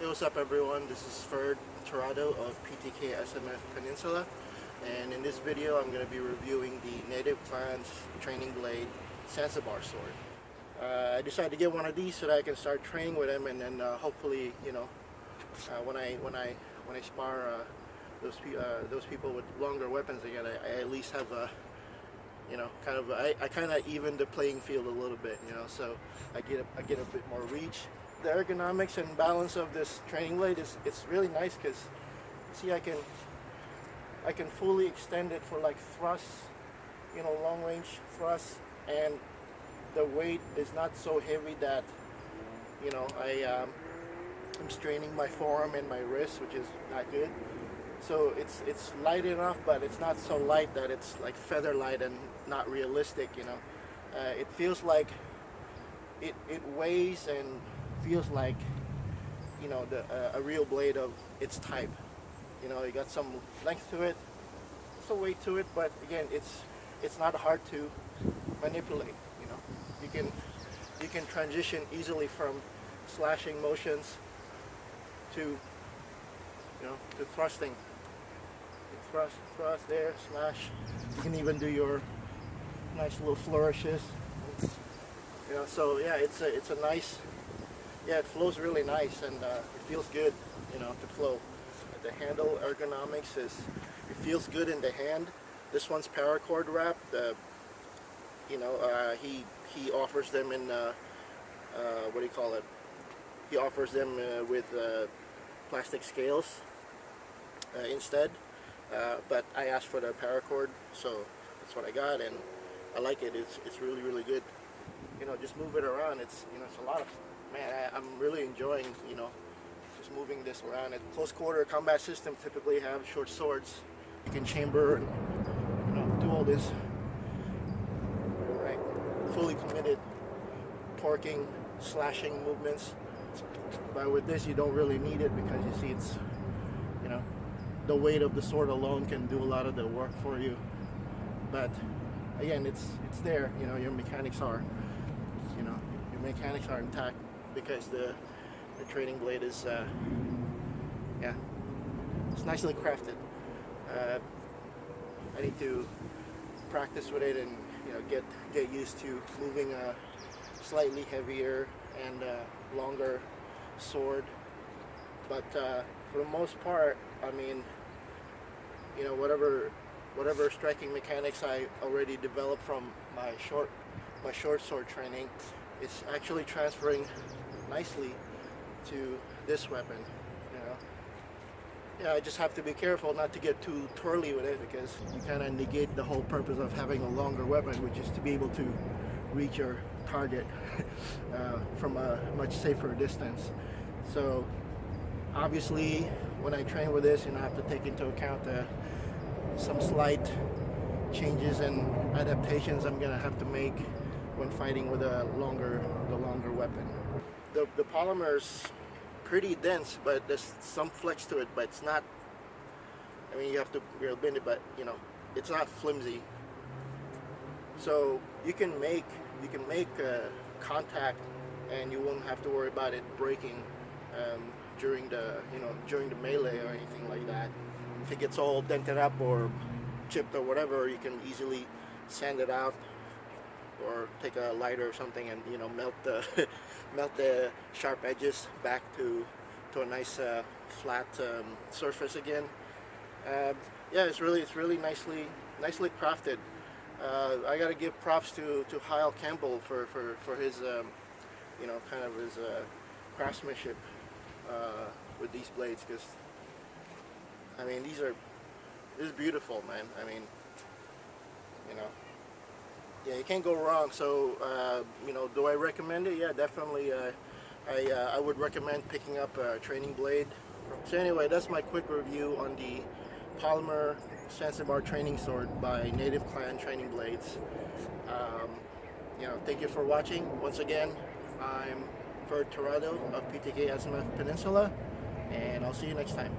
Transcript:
Hey, what's up everyone? This is Ferd Torado of PTK-SMF Peninsula, and in this video I'm going to be reviewing the Native Clan's Training Blade Sansibar sword. I decided to get one of these so that I can start training with him, and then hopefully, when I spar those people with longer weapons again, I at least have a I kind of even the playing field a little bit, so I get a bit more reach. The ergonomics and balance of this training blade it's really nice because see I can fully extend it for like thrusts, long range thrusts, and the weight is not so heavy that I'm straining my forearm and my wrist, which is not good. So it's light enough, but it's not so light that it's like feather light and not realistic. It feels like it weighs and feels like a real blade of its type. You got some length to it, some weight to it, but again it's not hard to manipulate. You can transition easily from slashing motions to to thrusting. Thrust there, slash. You can even do your nice little flourishes. So yeah, it's a nice. Yeah, it flows really nice, and it feels good, to flow. The handle ergonomics it feels good in the hand. This one's paracord wrapped. He offers them in what do you call it? He offers them with plastic scales instead. But I asked for the paracord, so that's what I got, and I like it. It's really good. Just move it around. It's a lot of. Man, I'm really enjoying, just moving this around. A close quarter combat system typically have short swords. You can chamber and, do all this, right? Fully committed torquing, slashing movements. But with this, you don't really need it because you see it's, the weight of the sword alone can do a lot of the work for you. But again, it's there. Your mechanics are, your mechanics are intact. Because the training blade is it's nicely crafted. I need to practice with it and get used to moving a slightly heavier and longer sword, but for the most part, I mean, whatever striking mechanics I already developed from my short sword training is actually transferring nicely to this weapon. Yeah, I just have to be careful not to get too twirly with it, because you kind of negate the whole purpose of having a longer weapon, which is to be able to reach your target from a much safer distance. So obviously when I train with this, I have to take into account some slight changes and adaptations I'm gonna have to make when fighting with the longer weapon. The polymer's pretty dense, but there's some flex to it, but it's not. I mean, you have to bend it, but it's not flimsy. So you can make contact, and you won't have to worry about it breaking during the melee or anything like that. If it gets all dented up or chipped or whatever, you can easily sand it out, or take a lighter or something and melt the sharp edges back to a nice flat surface again. Yeah, it's really nicely crafted. I gotta give props to Hyle Campbell for his kind of his craftsmanship with these blades, because I mean this is beautiful, man. I mean, yeah, you can't go wrong. So do I recommend it? Yeah, definitely. I would recommend picking up a training blade. So anyway, that's my quick review on the polymer Sansibar training sword by Native Clan Training Blades. Thank you for watching. Once again, I'm Ferd Torado of PTK-SMF Peninsula, and I'll see you next time.